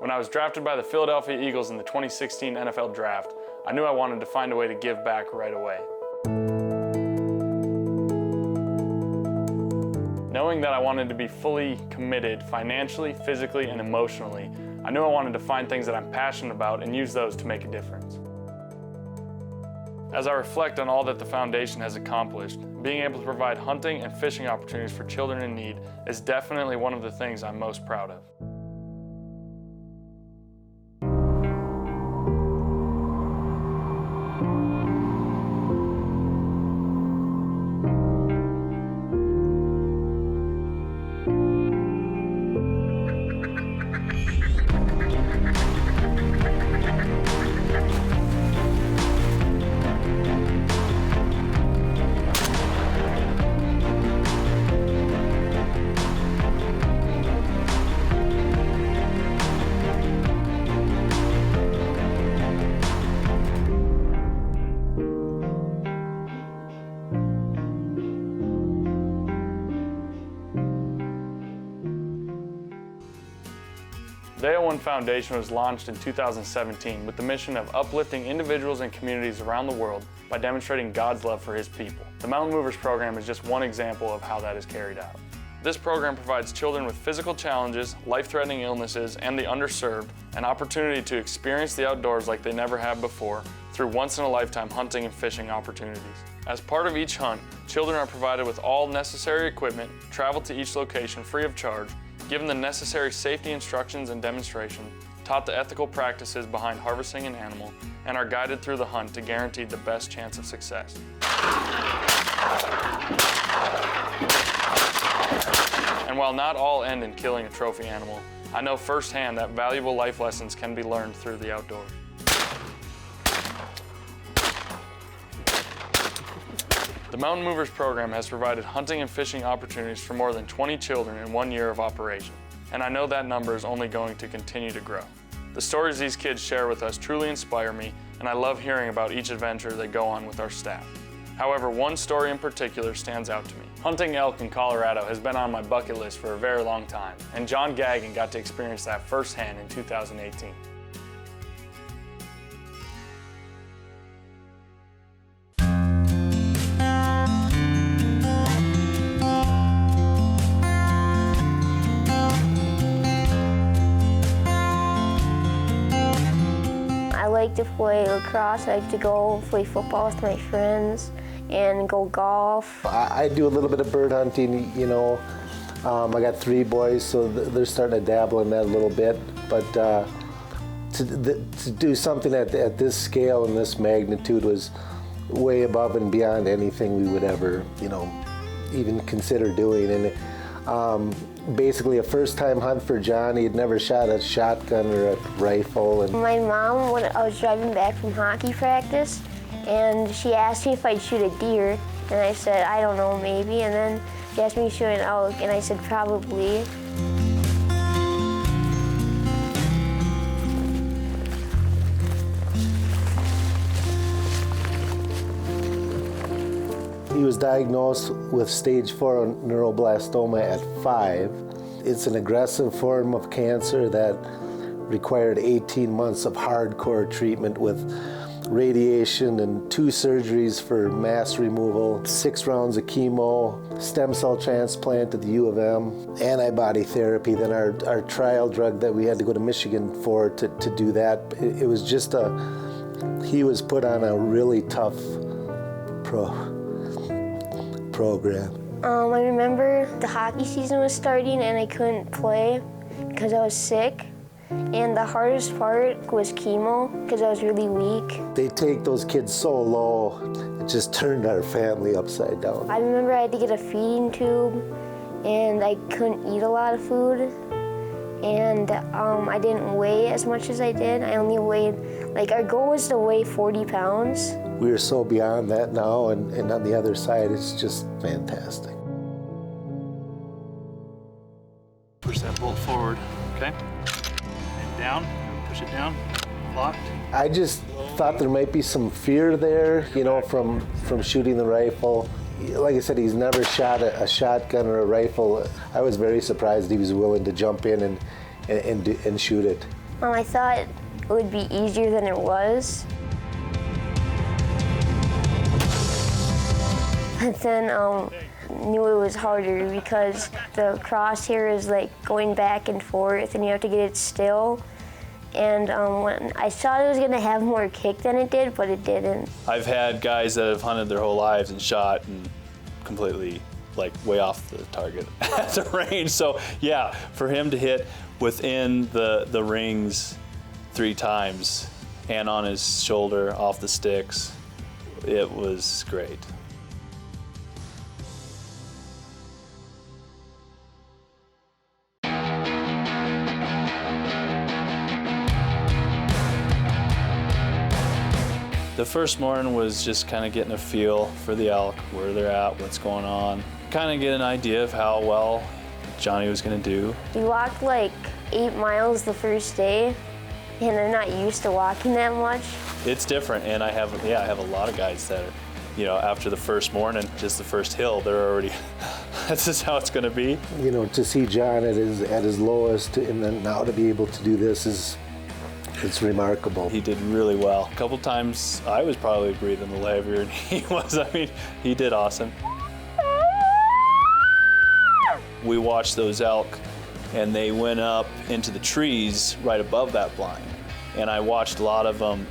When I was drafted by the Philadelphia Eagles in the 2016 NFL Draft, I knew I wanted to find a way to give back right away. Knowing that I wanted to be fully committed financially, physically, and emotionally, I knew I wanted to find things that I'm passionate about and use those to make a difference. As I reflect on all that the foundation has accomplished, being able to provide hunting and fishing opportunities for children in need is definitely one of the things I'm most proud of. The AO1 Foundation was launched in 2017 with the mission of uplifting individuals and communities around the world by demonstrating God's love for His people. The Mountain Movers program is just one example of how that is carried out. This program provides children with physical challenges, life-threatening illnesses, and the underserved an opportunity to experience the outdoors like they never have before through once-in-a-lifetime hunting and fishing opportunities. As part of each hunt, children are provided with all necessary equipment, travel to each location free of charge, given the necessary safety instructions and demonstration, taught the ethical practices behind harvesting an animal, and are guided through the hunt to guarantee the best chance of success. And while not all end in killing a trophy animal, I know firsthand that valuable life lessons can be learned through the outdoors. The Mountain Movers program has provided hunting and fishing opportunities for more than 20 children in 1 year of operation, and I know that number is only going to continue to grow. The stories these kids share with us truly inspire me, and I love hearing about each adventure they go on with our staff. However, one story in particular stands out to me. Hunting elk in Colorado has been on my bucket list for a very long time, and John Gagnon got to experience that firsthand in 2018. I like to play lacrosse. I like to go play football with my friends and go golf. I do a little bit of bird hunting, you know. I got 3 boys, so they're starting to dabble in that a little bit. But to do something at this scale and this magnitude was way above and beyond anything we would ever, you know, even consider doing. And basically a first-time hunt for John. He'd never shot a shotgun or a rifle. And my mom, when I was driving back from hockey practice, and she asked me if I'd shoot a deer, and I said, I don't know, maybe. And then she asked me to shoot an elk, and I said, probably. He was diagnosed with stage 4 neuroblastoma at 5. It's an aggressive form of cancer that required 18 months of hardcore treatment with radiation and 2 surgeries for mass removal, 6 rounds of chemo, stem cell transplant at the U of M, antibody therapy, then our trial drug that we had to go to Michigan for to do that. It was just he was put on a really tough program. I remember the hockey season was starting and I couldn't play because I was sick. And the hardest part was chemo because I was really weak. They take those kids so low, it just turned our family upside down. I remember I had to get a feeding tube and I couldn't eat a lot of food. And I didn't weigh as much as I did. I only weighed, our goal was to weigh 40 pounds. We are so beyond that now, and on the other side, it's just fantastic. Push that bolt forward, okay? And down, push it down, locked. I just thought there might be some fear there, you know, from shooting the rifle. Like I said, he's never shot a shotgun or a rifle. I was very surprised he was willing to jump in and shoot it. I thought it would be easier than it was. But then knew it was harder because the crosshair is like going back and forth and you have to get it still. And when I thought it was gonna have more kick than it did, but it didn't. I've had guys that have hunted their whole lives and shot and completely like way off the target at the range. So yeah, for him to hit within the rings 3 times and on his shoulder off the sticks, it was great. The first morning was just kind of getting a feel for the elk, where they're at, what's going on. Kind of get an idea of how well Johnny was going to do. We walked like 8 miles the first day, and they're not used to walking that much. It's different, and I have a lot of guys that are, you know, after the first morning, just the first hill, they're already, this is how it's going to be. You know, to see John at his lowest, and then now to be able to do this it's remarkable. He did really well. A couple times I was probably breathing a little heavier than he was. I mean, he did awesome. We watched those elk and they went up into the trees right above that blind. And I watched a lot of them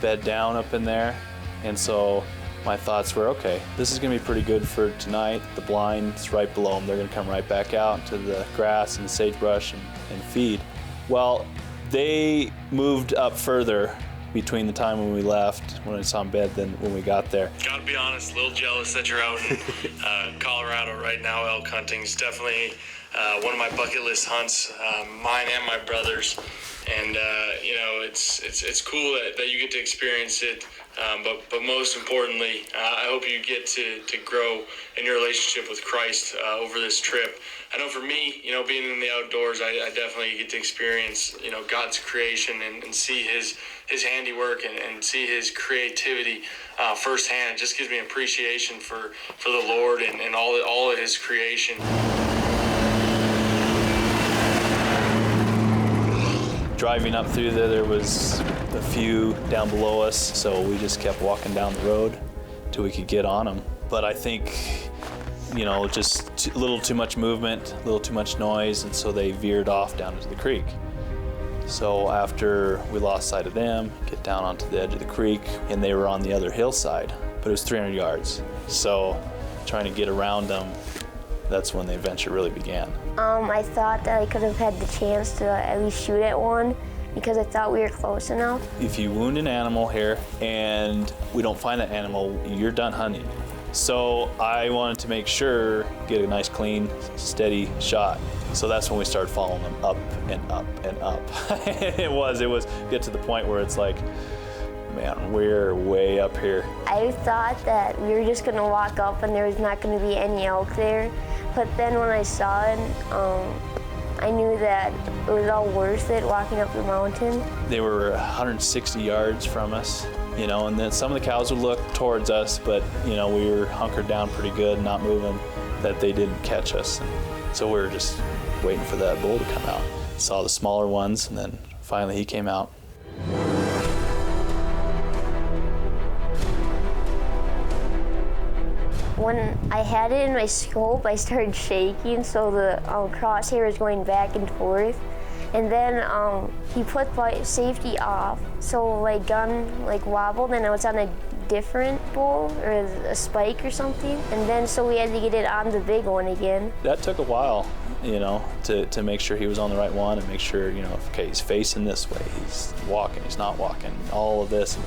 bed down up in there. And so my thoughts were, okay, this is gonna be pretty good for tonight. The blind's right below them. They're gonna come right back out into the grass and sagebrush and feed. Well, they moved up further between the time when we left, when I saw them bed, than when we got there. Gotta be honest, a little jealous that you're out in Colorado right now. Elk hunting is definitely one of my bucket list hunts, mine and my brother's. And you know, it's cool that you get to experience it. But most importantly, I hope you get to grow in your relationship with Christ over this trip. I know for me, you know, being in the outdoors, I definitely get to experience, you know, God's creation and see his handiwork and see his creativity firsthand. It just gives me appreciation for the Lord and all of his creation. Driving up through there was a few down below us, so we just kept walking down the road till we could get on them. But I think, you know, just a little too much movement, a little too much noise, and so they veered off down into the creek. So after we lost sight of them, get down onto the edge of the creek, and they were on the other hillside, but it was 300 yards. So trying to get around them, that's when the adventure really began. I thought that I could have had the chance to at least shoot at one because I thought we were close enough. If you wound an animal here and we don't find that animal, you're done hunting. So I wanted to make sure, get a nice, clean, steady shot. So that's when we started following them up and up and up. It was get to the point where it's like, man, we're way up here. I thought that we were just gonna walk up and there was not gonna be any elk there. But then when I saw it, I knew that it was all worth it walking up the mountain. They were 160 yards from us, you know, and then some of the cows would look towards us, but, you know, we were hunkered down pretty good, not moving, that they didn't catch us. And so we were just waiting for that bull to come out. Saw the smaller ones, and then finally he came out. When I had it in my scope, I started shaking, so the crosshair was going back and forth. And then he put my safety off, so my gun like wobbled and I was on a different bull or a spike or something. And then so we had to get it on the big one again. That took a while, you know, to make sure he was on the right one and make sure, you know, okay, he's facing this way, he's walking, he's not walking, all of this. And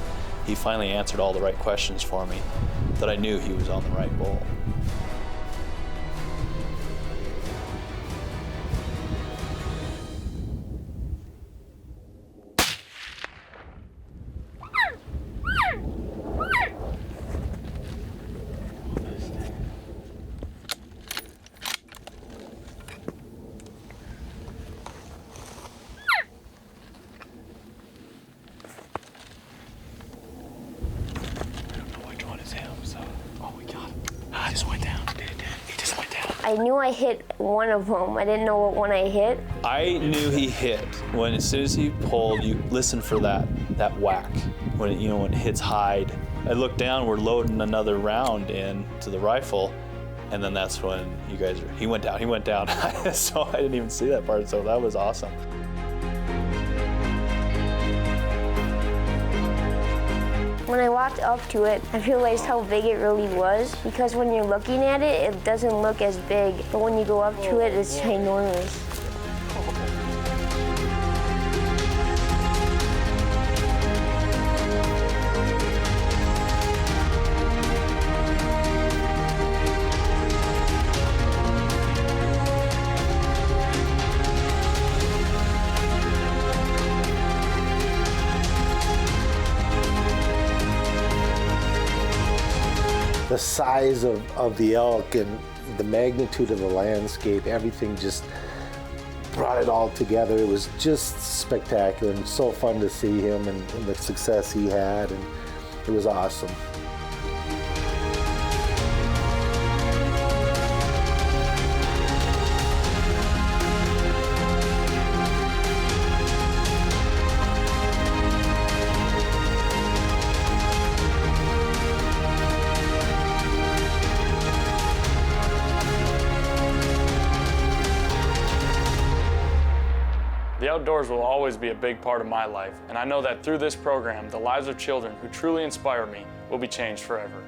he finally answered all the right questions for me that I knew he was on the right bull. Just went down. I knew I hit one of them. I didn't know what one I hit. I knew he hit when, as soon as he pulled, you listen for that whack when it, when it hits hide. I looked down, we're loading another round into the rifle, and then that's when he went down. So I didn't even see that part, so that was awesome. When I walked up to it, I realized how big it really was, because when you're looking at it, it doesn't look as big, but when you go up to it, it's ginormous. The size of the elk and the magnitude of the landscape, everything just brought it all together. It was just spectacular and so fun to see him and the success he had, and it was awesome. The outdoors will always be a big part of my life, and I know that through this program, the lives of children who truly inspire me will be changed forever.